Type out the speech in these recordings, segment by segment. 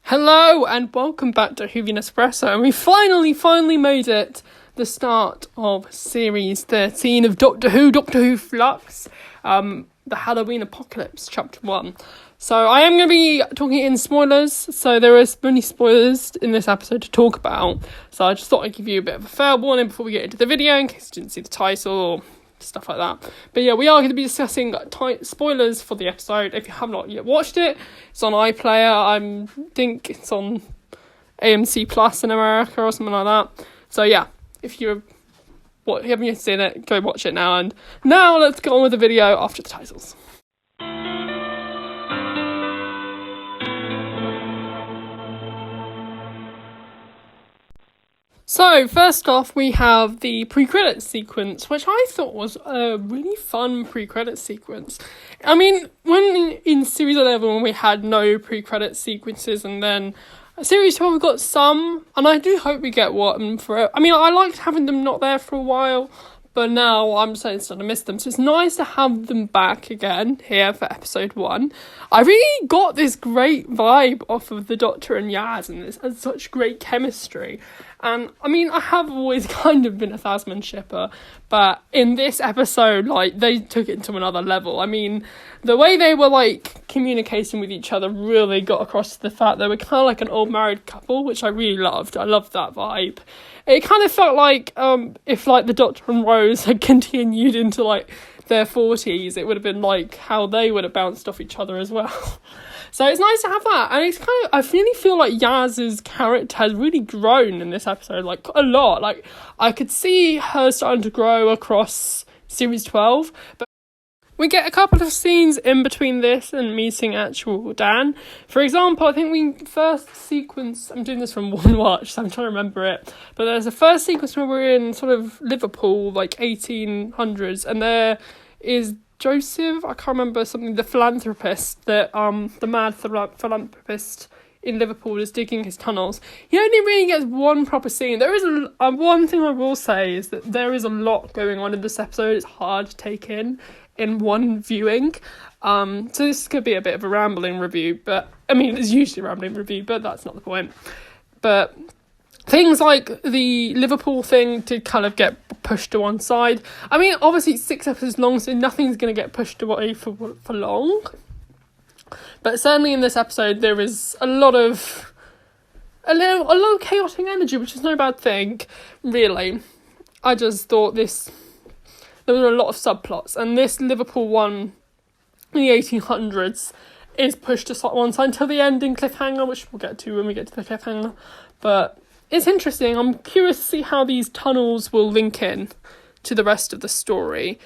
Hello and welcome back to Whovian Espresso, and we finally made it, the start of series 13 of Doctor Who Flux, the Halloween Apocalypse, chapter 1. So I am going to be talking in spoilers, so there is many spoilers in this episode to talk about, so I just thought I'd give you a bit of a fair warning before we get into the video, in case you didn't see the title or stuff like that. But yeah, we are going to be discussing spoilers for the episode. If you have not yet watched it, it's on iPlayer. I think it's on AMC Plus in America or something like that. So yeah, if you haven't yet seen it, go watch it now. And now let's go on with the video after the titles. So, first off, we have the pre-credit sequence, which I thought was a really fun pre-credit sequence. I mean, when in Series 11, when we had no pre-credit sequences, and then Series 12, we got some, and I do hope we get one for it. I mean, I liked having them not there for a while, but now I'm starting to miss them. So it's nice to have them back again here for episode 1. I really got this great vibe off of the Doctor and Yaz, and this has such great chemistry. And I mean, I have always kind of been a Tasman shipper, but in this episode, like, they took it to another level. I mean, the way they were, like, communicating with each other really got across the fact they were kind of like an old married couple, which I really loved. I loved that vibe. It kind of felt like if, like, the Doctor and Rose had continued into, like, their 40s, it would have been like how they would have bounced off each other as well. So it's nice to have that, and it's kind of, I really feel like Yaz's character has really grown in this episode, like, a lot. Like, I could see her starting to grow across Series 12, but we get a couple of scenes in between this and meeting actual Dan. For example, I think we first sequence, I'm doing this from one watch, so I'm trying to remember it, but there's a first sequence where we're in sort of Liverpool, like 1800s, and there is Joseph, I can't remember something, the philanthropist, that the mad philanthropist in Liverpool is digging his tunnels. He only really gets one proper scene. There is one thing I will say is that there is a lot going on in this episode. It's hard to take in one viewing. So this could be a bit of a rambling review, but I mean, it's usually a rambling review, but that's not the point. But things like the Liverpool thing did kind of get pushed to one side. I mean, obviously it's 6 episodes long, so nothing's going to get pushed away for long. But certainly in this episode, there is a lot of chaotic energy, which is no bad thing, really. I just thought there were a lot of subplots, and this Liverpool one in the 1800s is pushed to one side until the ending cliffhanger, which we'll get to when we get to the cliffhanger. But it's interesting. I'm curious to see how these tunnels will link in to the rest of the story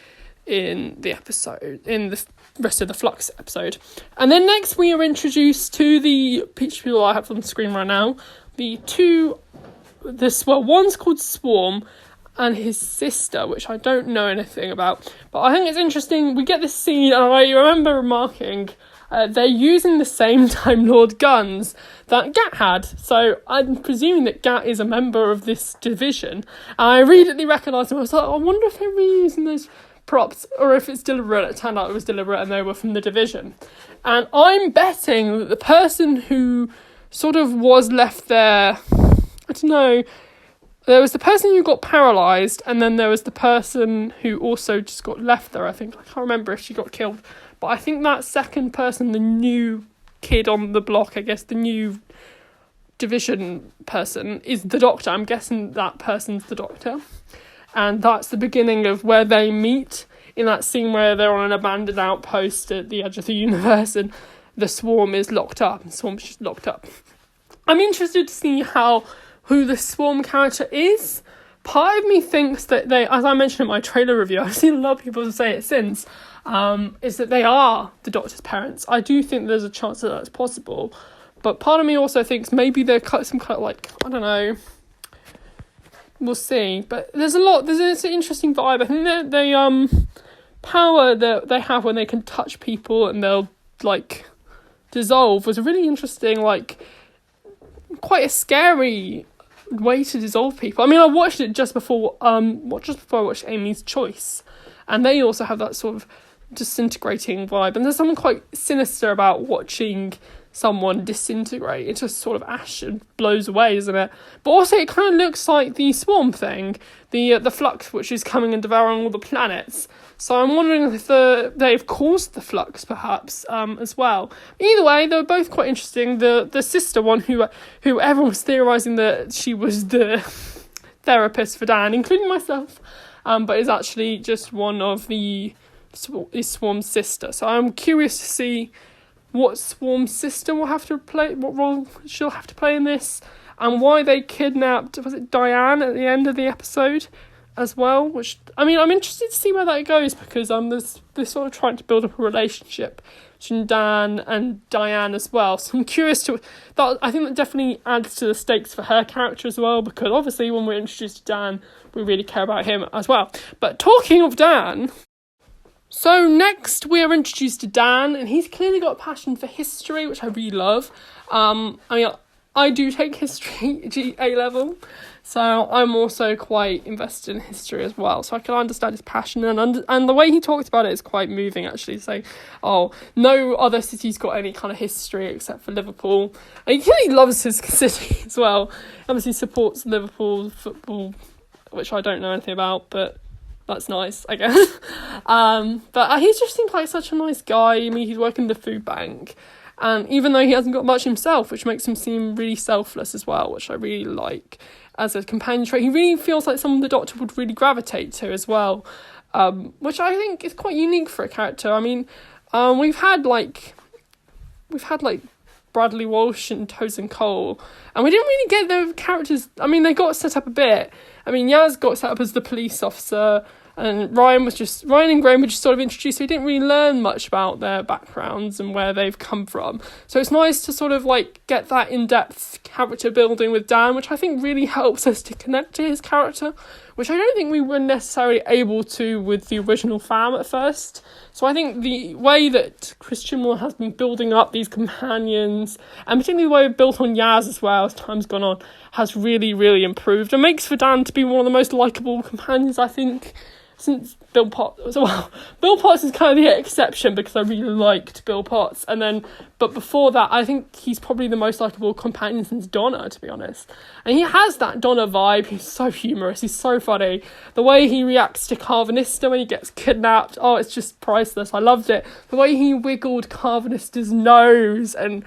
in the episode, in the rest of the Flux episode. And then next we are introduced to the peach people I have on the screen right now. One's called Swarm, and his sister, which I don't know anything about. But I think it's interesting. We get this scene, and I remember remarking, they're using the same Time Lord guns that Gat had. So I'm presuming that Gat is a member of this division. And I immediately recognised him. I was like, I wonder if they're reusing those props, or if it's deliberate. It turned out it was deliberate and they were from the division. And I'm betting that the person who sort of was left there, I don't know, there was the person who got paralysed, and then there was the person who also just got left there, I think. I can't remember if she got killed. But I think that second person, the new kid on the block, I guess the new division person, is the Doctor. I'm guessing that person's the Doctor. And that's the beginning of where they meet, in that scene where they're on an abandoned outpost at the edge of the universe, and the Swarm is locked up, and Swarm's just locked up. I'm interested to see who the Swarm character is. Part of me thinks that they, as I mentioned in my trailer review, I've seen a lot of people say it since, is that they are the Doctor's parents. I do think there's a chance that that's possible, but part of me also thinks maybe they're some kind of, like, I don't know, we'll see. But there's an interesting vibe. I think they power that they have when they can touch people and they'll, like, dissolve was a really interesting, like, quite a scary way to dissolve people. I mean, I watched it just before I watched Amy's Choice, and they also have that sort of disintegrating vibe, and there's something quite sinister about watching someone disintegrate into sort of ash and blows away, isn't it? But also it kind of looks like the swarm thing, the Flux, which is coming and devouring all the planets. So I'm wondering if they've caused the Flux, perhaps, as well. Either way, they were both quite interesting. The sister one, who everyone was theorising that she was the therapist for Dan, including myself, but is actually just one of the Swarm's sister. So I'm curious to see what Swarm's sister will have to play, what role she'll have to play in this, and why they kidnapped, was it Diane at the end of the episode as well? Which, I mean, I'm interested to see where that goes, because they're sort of trying to build up a relationship between Dan and Diane as well. So I'm curious I think that definitely adds to the stakes for her character as well, because obviously when we're introduced to Dan, we really care about him as well. But talking of Dan, so next we are introduced to Dan, and he's clearly got a passion for history, which I really love. I do take history A level, so I'm also quite invested in history as well. So I can understand his passion, and the way he talks about it is quite moving, actually, saying, oh, no other city's got any kind of history except for Liverpool. And he clearly loves his city as well. Obviously supports Liverpool football, which I don't know anything about, but that's nice, I guess. But he just seems like such a nice guy. I mean, he's working the food bank, and even though he hasn't got much himself, which makes him seem really selfless as well, which I really like as a companion trait. He really feels like someone the Doctor would really gravitate to as well, which I think is quite unique for a character. I mean, we've had Bradley Walsh and Tosin Cole, and we didn't really get their characters. I mean, they got set up a bit. I mean, Yaz got set up as the police officer, and Ryan and Graham were just sort of introduced, so we didn't really learn much about their backgrounds and where they've come from. So it's nice to sort of like get that in-depth character building with Dan, which I think really helps us to connect to his character, which I don't think we were necessarily able to with the original fam at first. So I think the way that Chris Chibnall has been building up these companions, and particularly the way we've built on Yaz as well as time's gone on, has really, really improved, and makes for Dan to be one of the most likeable companions, I think, since Bill Potts. Well, Bill Potts is kind of the exception, because I really liked Bill Potts, but before that, I think he's probably the most likeable companion since Donna, to be honest. And he has that Donna vibe. He's so humorous, he's so funny. The way he reacts to Karvinista when he gets kidnapped, oh, it's just priceless. I loved it. The way he wiggled Karvinista's nose, and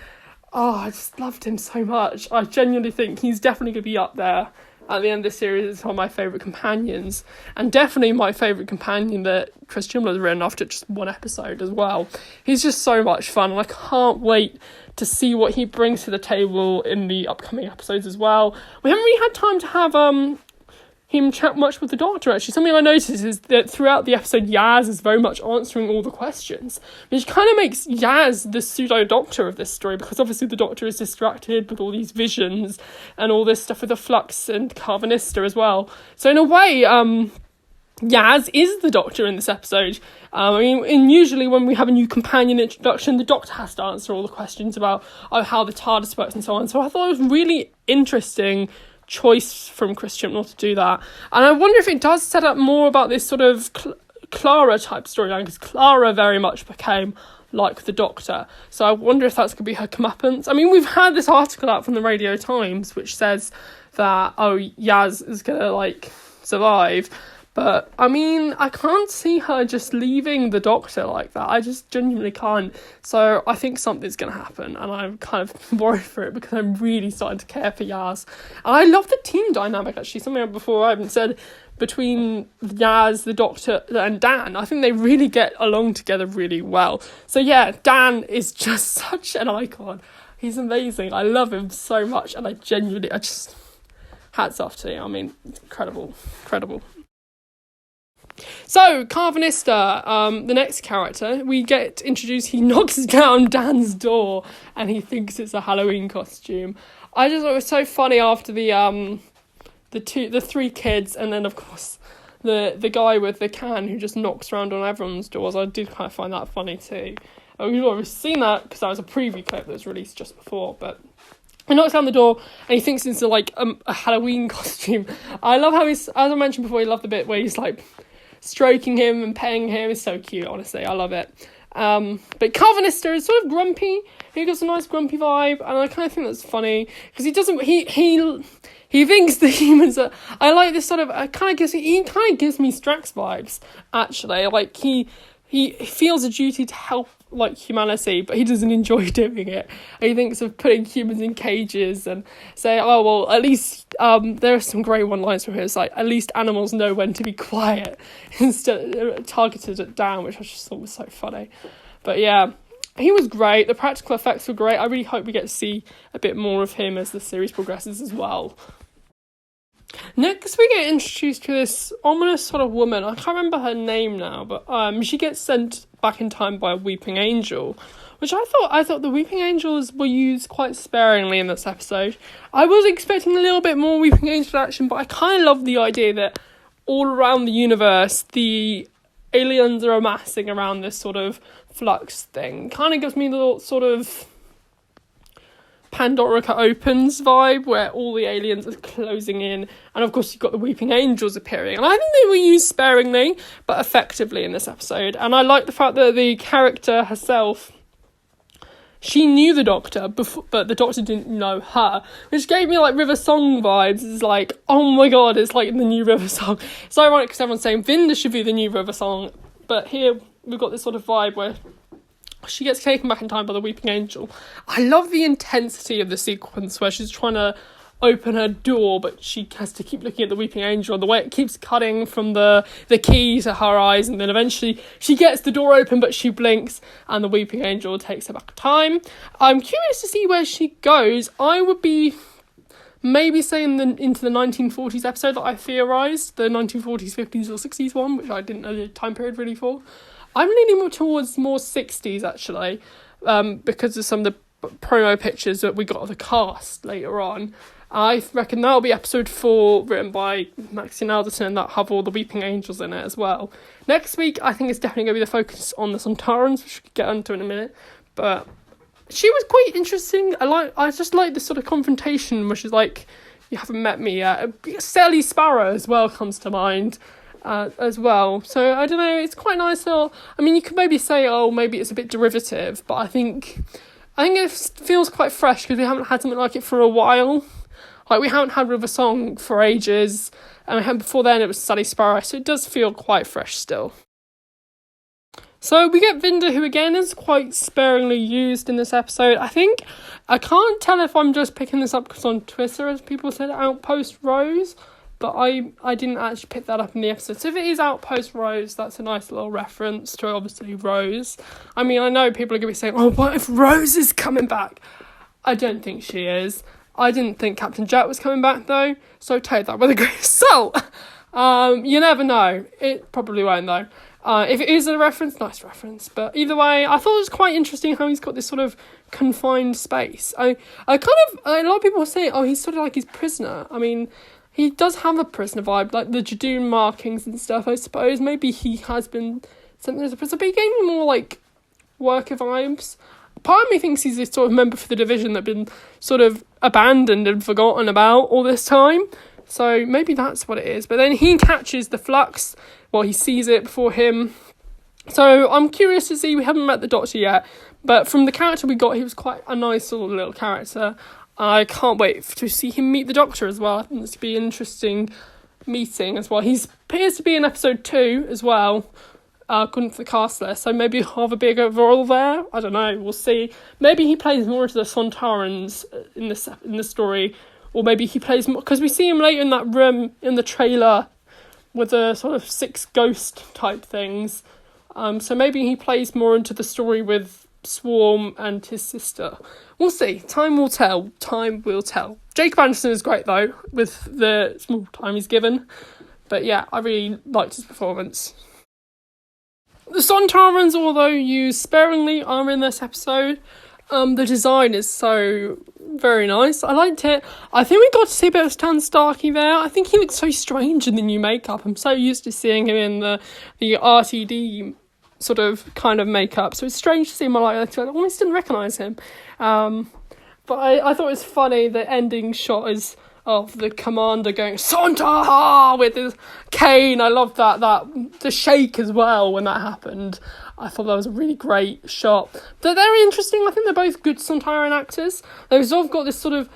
I just loved him so much. I genuinely think he's definitely going to be up there at the end of the series. It's one of my favourite companions, and definitely my favourite companion that Chris Chibnall has written after just one episode as well. He's just so much fun, and I can't wait to see what he brings to the table in the upcoming episodes as well. We haven't really had time to have him chat much with the Doctor, actually. Something I noticed is that throughout the episode, Yaz is very much answering all the questions, which kind of makes Yaz the pseudo-Doctor of this story, because obviously the Doctor is distracted with all these visions and all this stuff with the Flux and Karvinista as well. So in a way, Yaz is the Doctor in this episode. And usually when we have a new companion introduction, the Doctor has to answer all the questions about how the TARDIS works and so on. So I thought it was really interesting choice from Chris Chibnall to do that, and I wonder if it does set up more about this sort of Clara type storyline, because Clara very much became like the Doctor, so I wonder if that's going to be her comeuppance. I mean, we've had this article out from the Radio Times which says that Yaz is going to survive, but I mean, I can't see her just leaving the Doctor like that. I just genuinely can't. So I think something's going to happen, and I'm kind of worried for it, because I'm really starting to care for Yaz. And I love the team dynamic, actually, something before I haven't said, between Yaz, the Doctor, and Dan. I think they really get along together really well. So yeah, Dan is just such an icon. He's amazing. I love him so much, and I just hats off to him. I mean, it's incredible. So, Karvinista, the next character, we get introduced. He knocks down Dan's door, and he thinks it's a Halloween costume. I just thought it was so funny after the three kids, and then of course the guy with the can who just knocks around on everyone's doors. I did kind of find that funny too. We've already seen that because that was a preview clip that was released just before, but he knocks down the door and he thinks it's a Halloween costume. I love how he's, as I mentioned before, he loved the bit where he's stroking him and petting him. It's so cute, honestly. I love it. But Calvinista is sort of grumpy, he gives a nice grumpy vibe, and I kind of think that's funny because he thinks the humans are. I like this sort of. He kind of gives me Strax vibes, actually. Like he feels a duty to help like humanity, but he doesn't enjoy doing it. He thinks of putting humans in cages and say, oh well, at least there are some great one-liners from here. It's like, at least animals know when to be quiet instead targeted it down, which I just thought was so funny. But yeah, he was great. The practical effects were great. I really hope we get to see a bit more of him as the series progresses as well. Next, we get introduced to this ominous sort of woman. I can't remember her name now, but she gets sent back in time by a weeping angel, which I thought the weeping angels were used quite sparingly in this episode. I was expecting a little bit more weeping angel action, but I kind of love the idea that all around the universe, the aliens are amassing around this sort of flux thing. Kind of gives me the sort of Pandorica Opens vibe, where all the aliens are closing in, and of course you've got the weeping angels appearing, and I think they were used sparingly but effectively in this episode. And I like the fact that the character herself, she knew the Doctor before, but the Doctor didn't know her, which gave me like River Song vibes. It's like, oh my god, it's like the new River Song. It's ironic because everyone's saying Vinda should be the new River Song, but here we've got this sort of vibe where she gets taken back in time by the weeping angel. I love the intensity of the sequence where she's trying to open her door, but she has to keep looking at the weeping angel, and the way it keeps cutting from the key to her eyes, and then eventually she gets the door open, but she blinks, and the weeping angel takes her back in time. I'm curious to see where she goes. I would be maybe saying into the 1940s episode that I theorised, the 1940s, 50s or 60s one, which I didn't know the time period really for. I'm leaning more towards more 60s, actually, because of some of the promo pictures that we got of the cast later on. I reckon that'll be episode 4, written by Maxine Alderton, and that'll have all the weeping angels in it as well. Next week, I think it's definitely going to be the focus on the Taurens, which we'll get onto in a minute. But she was quite interesting. I just like this sort of confrontation where she's like, you haven't met me yet. Sally Sparrow as well comes to mind. As well, so I don't know, it's quite nice. I mean, you could maybe say, oh, maybe it's a bit derivative, but I think it feels quite fresh because we haven't had something like it for a while. Like, we haven't had River Song for ages, and before then it was Sally Sparrow, so it does feel quite fresh still. So we get Vinda, who again is quite sparingly used in this episode. I can't tell if I'm just picking this up because on Twitter, as people said, Outpost Rose, but I didn't actually pick that up in the episode. So if it is Outpost Rose, that's a nice little reference to, obviously, Rose. I mean, I know people are going to be saying, oh, what if Rose is coming back? I don't think she is. I didn't think Captain Jet was coming back, though, so take that with a grain of salt. You never know. It probably won't, though. If it is a reference, nice reference. But either way, I thought it was quite interesting how he's got this sort of confined space. A lot of people say, oh, he's sort of like his prisoner. I mean, he does have a prisoner vibe, like the Jadoon markings and stuff, I suppose. Maybe he has been sent there as a prisoner, but he gave me more, like, worker vibes. Part of me thinks he's a sort of member for the division that been sort of abandoned and forgotten about all this time. So maybe that's what it is. But then he catches the Flux, he sees it before him. So I'm curious to see, we haven't met the Doctor yet, but from the character we got, he was quite a nice little character. I can't wait to see him meet the Doctor as well. I think this will be an interesting meeting as well. He appears to be in episode 2 as well, according to the cast list, so maybe he'll have a bigger role there. I don't know, we'll see. Maybe he plays more into the Taurens in the story, or maybe he plays more, because we see him later in that room in the trailer with the sort of 6 ghost type things. So maybe he plays more into the story with Swarm and his sister. We'll see. Time will tell. Time will tell. Jacob Anderson is great, though, with the small time he's given. But yeah, I really liked his performance. The Taurens, although used sparingly, are in this episode. The design is so very nice. I liked it. I think we got to see a bit of Stan Starkey there. I think he looks so strange in the new makeup. I'm so used to seeing him in the RTD sort of kind of makeup, so it's strange to see him like that. I almost didn't recognise him. But I thought it was funny, the ending shot is of the commander going Santa with his cane. I loved that the shake as well when that happened. I thought that was a really great shot. They're very interesting. I think they're both good Sontaran actors. They've sort of got this sort of,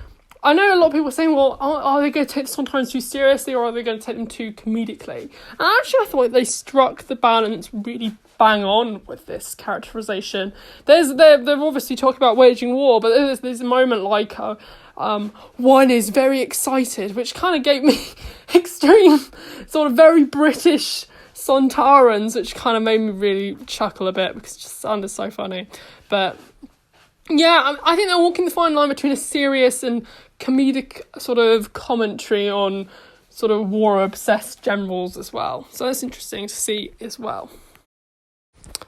I know a lot of people are saying, well, are they going to take the Sontarans too seriously, or are they going to take them too comedically? And actually, I thought they struck the balance really bang on with this characterization. They're obviously talking about waging war, but there's a moment like one is very excited, which kind of gave me extreme sort of very British Sontarans, which kind of made me really chuckle a bit because it just sounded so funny. But yeah, I think they're walking the fine line between a serious and comedic sort of commentary on sort of war-obsessed generals as well. So that's interesting to see as well.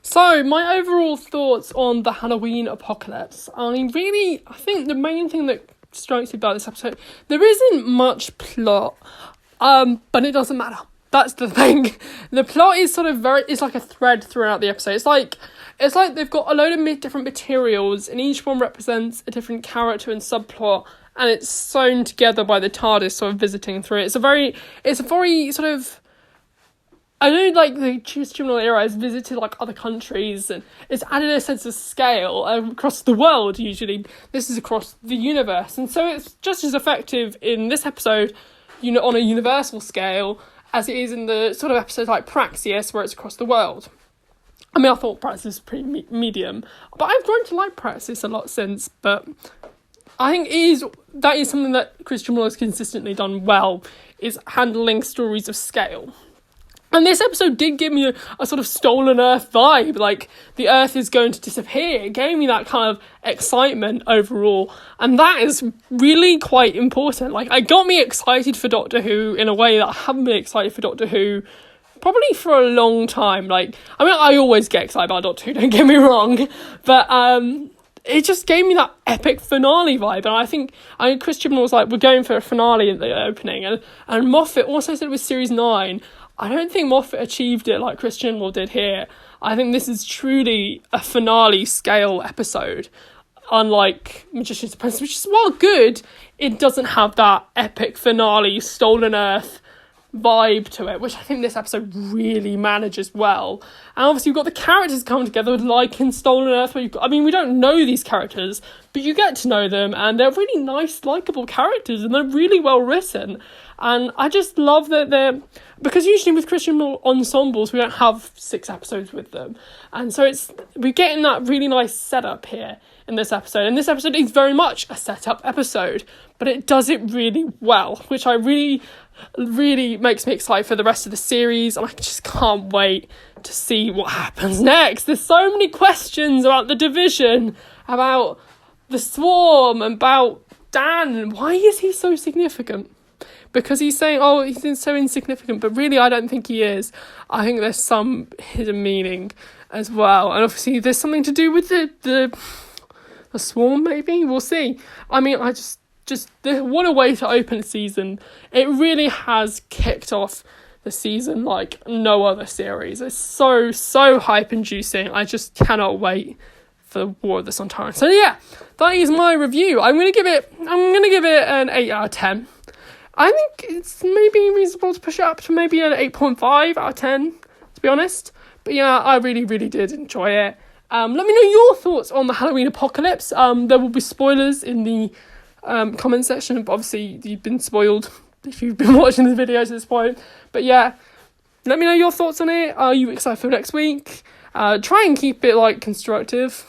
So, my overall thoughts on the Halloween apocalypse. I mean, really, I think the main thing that strikes me about this episode, there isn't much plot, but it doesn't matter. That's the thing. The plot is sort of it's like a thread throughout the episode. It's like they've got a load of different materials, and each one represents a different character and subplot, and it's sewn together by the TARDIS sort of visiting through it. It's a very sort of, I know, like, the Criminal era has visited, like, other countries, and it's added a sense of scale across the world, usually. This is across the universe, and so it's just as effective in this episode, on a universal scale, as it is in the sort of episodes like Praxis, where it's across the world. I mean, I thought Praxis was pretty medium, but I've grown to like Praxis a lot since, but I think that is something that Christian Muller has consistently done well, is handling stories of scale. And this episode did give me a sort of stolen Earth vibe, like the Earth is going to disappear. It gave me that kind of excitement overall, and that is really quite important. Like, it got me excited for Doctor Who in a way that I haven't been excited for Doctor Who probably for a long time. Like, I mean, I always get excited about Doctor Who, don't get me wrong, but it just gave me that epic finale vibe, and I think Christian was like, we're going for a finale at the opening, and Moffat also said it was Series 9. I don't think Moffat achieved it like Christian Law did here. I think this is truly a finale scale episode. Unlike Magician's Apprentice, which is, while good, it doesn't have that epic finale, Stolen Earth vibe to it, which I think this episode really manages well. And obviously you've got the characters coming together, like in Stolen Earth, where we don't know these characters, but you get to know them, and they're really nice, likeable characters, and they're really well written. And I just love that because usually with Christian ensembles, we don't have 6 episodes with them. And so we're getting that really nice setup here in this episode. And this episode is very much a setup episode, but it does it really well, which I really, really makes me excited for the rest of the series. And I just can't wait to see what happens next. There's so many questions about the division, about the swarm, about Dan. Why is he so significant? Because he's saying, oh, he's so insignificant, but really I don't think he is. I think there's some hidden meaning as well. And obviously there's something to do with the swarm, maybe? We'll see. I mean, I just what a way to open a season. It really has kicked off the season like no other series. It's so hype-inducing. I just cannot wait for War of the Sontarans. So yeah, that is my review. I'm gonna give it an 8 out of 10. I think it's maybe reasonable to push it up to maybe an 8.5 out of 10, to be honest. But yeah, I really, really did enjoy it. Let me know your thoughts on the Halloween apocalypse. There will be spoilers in the comment section, but obviously you've been spoiled if you've been watching the videos at this point. But yeah, let me know your thoughts on it. Are you excited for next week? Try and keep it like constructive,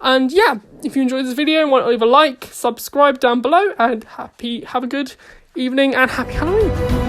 and yeah, if you enjoyed this video and want to leave a like, subscribe down below, and have a good evening and happy Halloween.